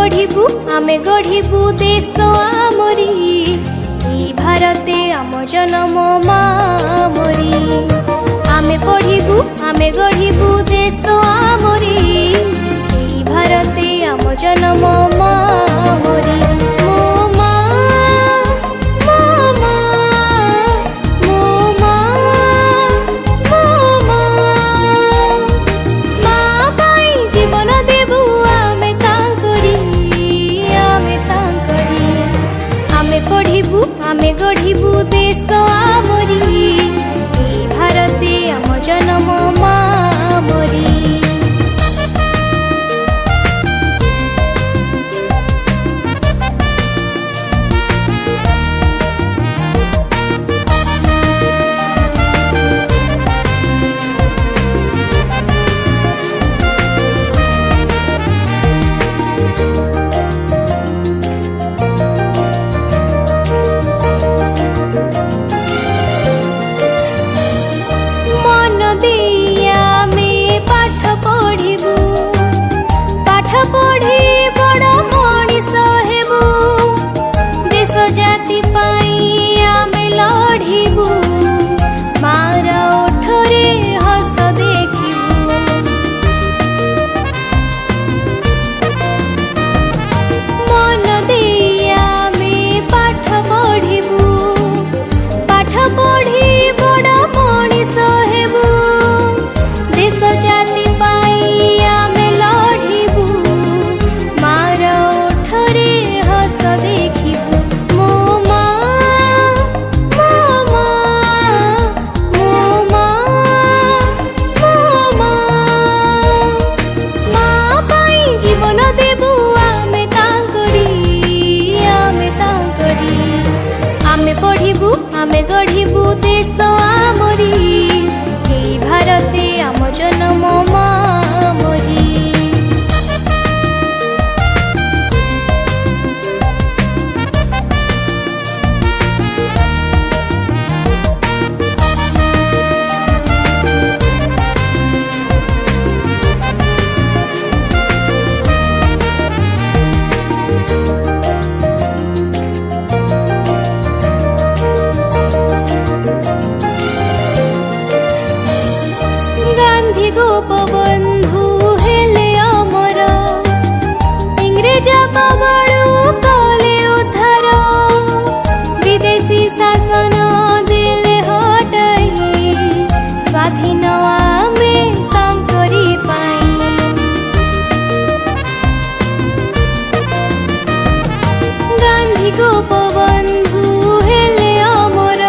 पढ़िबू आमे गढ़िबू देश आमरी ई भारते आम जन्म मामरी। आमे पढ़िबू आमे गढ़िबू देश आमरी ई भारते आम जन्म मामरी। आमे गढ़िबू देश आमरी ई भारते आम जन्म मामरी। आमे गढ़िबू देश आमरी ई भारते आम जन्म मामरी। गोपबंधु हेले अमर इंग्रेज कबळू कले उद्धार विदेशी शासन देले हटाई स्वाधीन आमे तांकरी पाई। गांधी गोपबंधु हेले अमर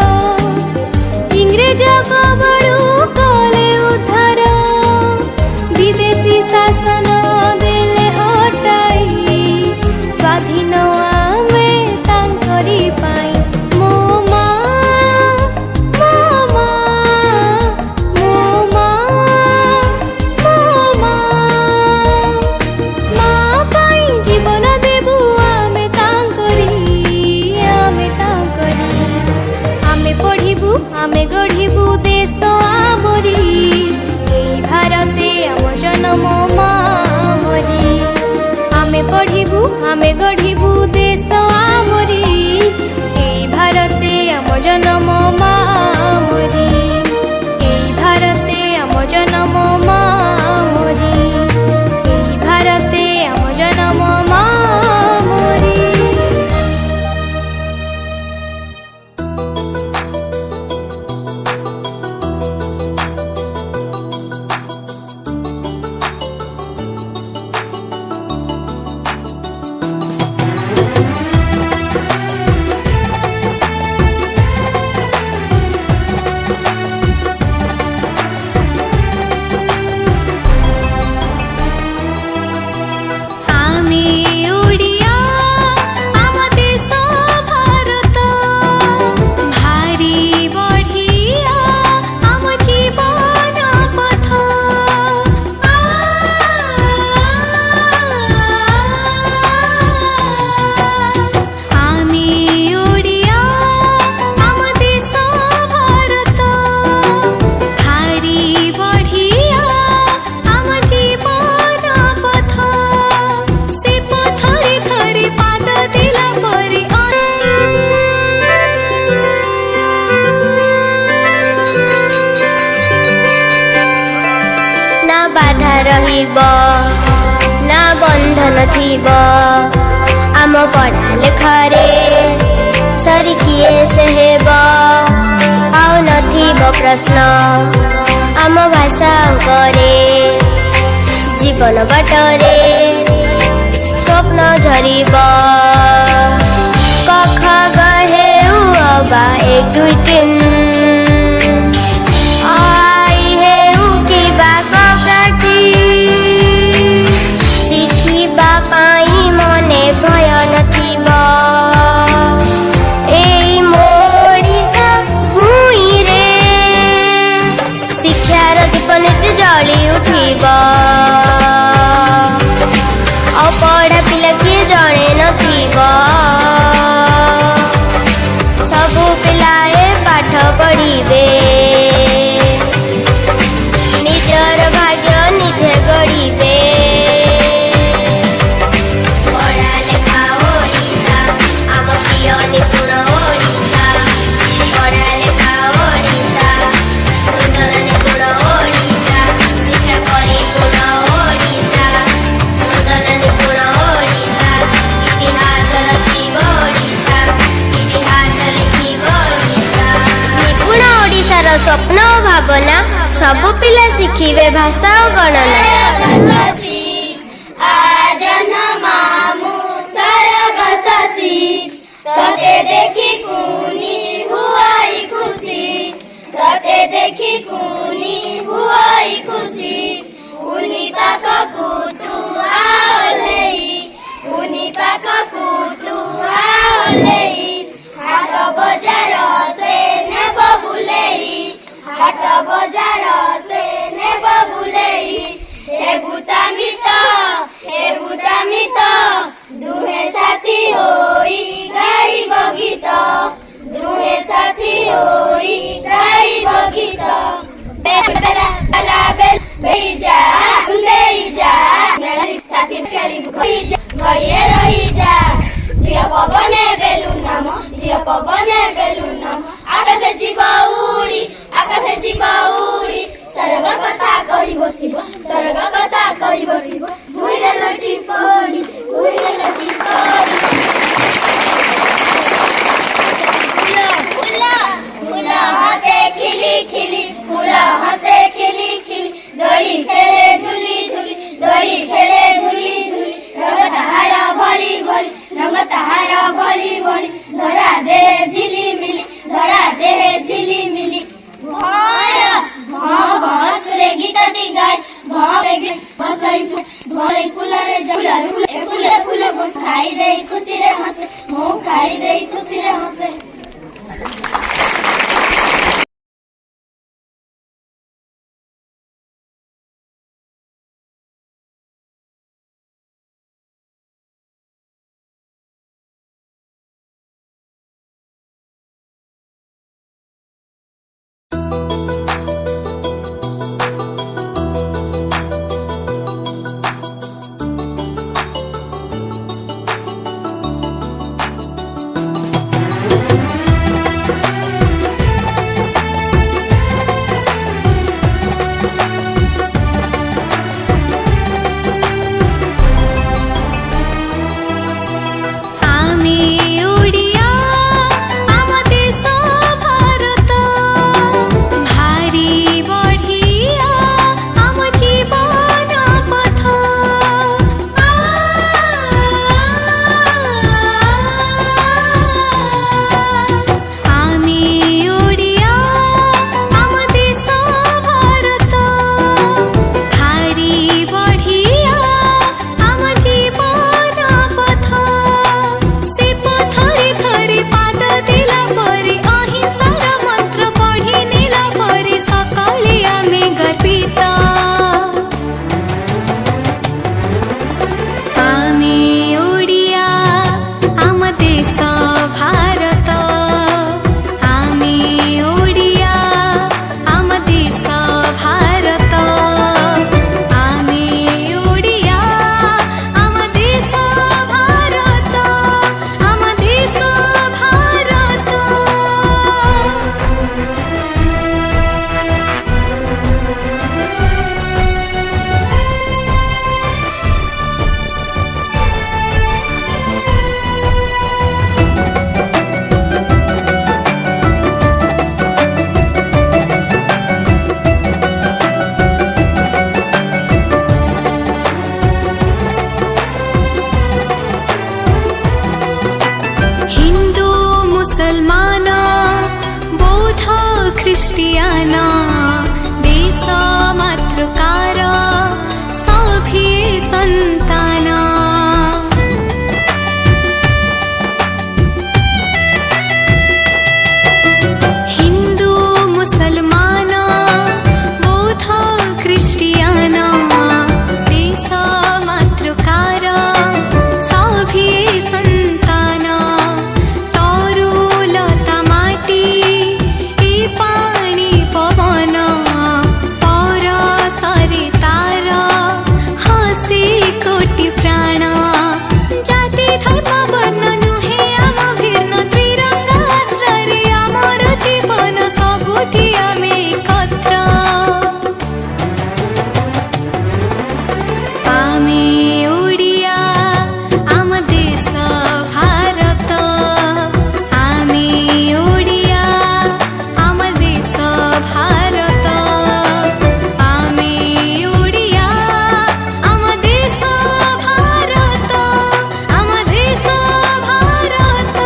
इंग्रेज कबळू कले उद्धार विदेशी शासन देले हटाई स्वाधीन आमे तांकरी पाई। मो मा मो मा मो मा मो मा मा पाई जीवन देबू आमे तांकरी आमे पढ़िबू आमे गढ़िबू देश आमरी ई भारते आम जन्म मामरी। आमे पढ़िबू आमे गढ़िबू देश आमरी ई भारते आम जन्म मामरी। ई भारते आम जन्म मामरी ई भारते आम जन्म मामरी। से नथिब आम पढ़ा लेखारे सरी किए से हेब आउ नथिब प्रश्न आम भाषा अंकरे जीवन बाटरे स्वप्न झरिब क ख ग हे उ अबा 1 2 3 आई हे उ कि बा क काकी शिखिबा पाई मने भय नथिब एई मोडिसा भुई रे शिक्षार दीप नित्य जଳି उठिब अपढ़ा पिला किए जणे नथिब सबु पिलाए पाठ पढ़िबे निजर भाग्य निजे गढ़िबे पढ़ा लेखा ओडिशा आम प्रिय निपुण ओडिशा पढ़ा लेखा ओडिशा नूतन निपुण ओडिशा शिक्षा परिपूर्ण ओडिशा नूतन निपुण ओडिशा इतिहास रचिब ओडिशा इतिहास लिखिब ओडिशा निपुण ओडिशार स्वप्न और भावना सबु पिला शिखिबे भाषा और गणना तते देखी कुनी हुआई खुशी तते देखी कुनी हुआई खुशी उनी पाख कुतु आलेई उनी पाख कुतु आलेई हाट बजार से नेब बुलेई हाट बजार से नेब बुलेई हे भूतामित दुहे साथी होई गाई बगीत दुहे साथी होई गाई बगीत बेला बेला बेल बेजा गुंदेई जा मेरी साथी खेली खोई जा घड़िए रही जा धीर पवने बेलुन नाम आकाशे जीवा उड़ी सरग कथा कही बसिब भूले लटी पड़ी फूल हसे खिली खिली दड़ी खेले झुली रंग तहार भली धरा दे झिली मिली भसुरे गीत दी गाय बसई फूल खाई दे खुशी रे हसे ख्रिस्टियान देश मातृकार सभी संतान हिंदू मुसलमान बौद्ध ख्रिस्टियान देश मातृकार सभी संतान तरुलता माटी ई पानी पवन पर सरे तार हसी कोटि प्राण जाति धर्म वर्ण नुहे आम भिन्न त्रिरंगा आश्रय आमर जीवन सबुठी आमे एकत्र आमे ओडिया आम देश भारत आमे ओडिया आम देश भारत आमे ओडिया आम देश भारत आम देश भारत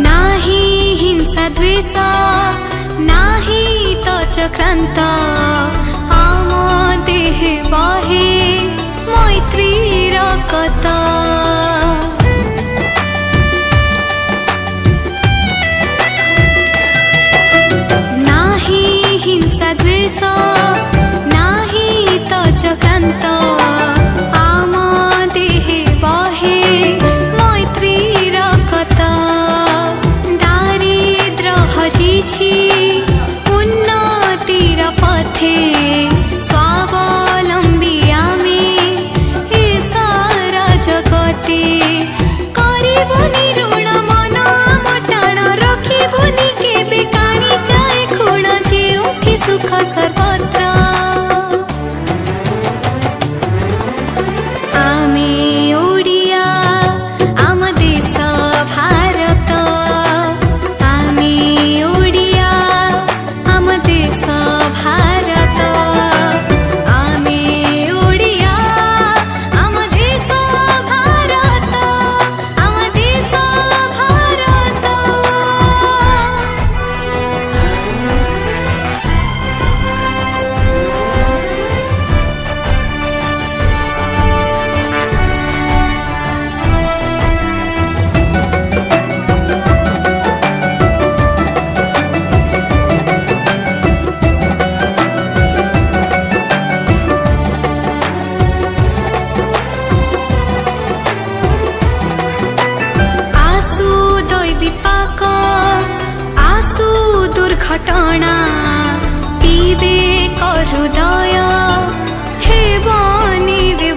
नाही हिंसा द्वेष नाही तो चक्रांत आम देह बहे मैत्रीर कत नाही हिंसा द्वेष नाही तो चक्रांत आम देह बहे मैत्रीर कत दारिद्र हजिछि उन्नतिर पथे स्वावलम्बी आमे ए सारा जगते करिबुनि ऋण मन आम टाण रखिबुनि केबे काणी जाए खुण जेउठी सुख सर्वत्र आमे ओडिया आम देश भारत आमे ओडिया आम देश भारत आमे ओडिया आम देश भारत आम देश भारत आसु दैविपाक आसु दुर्घटना विवेक हृदय हे बनी रे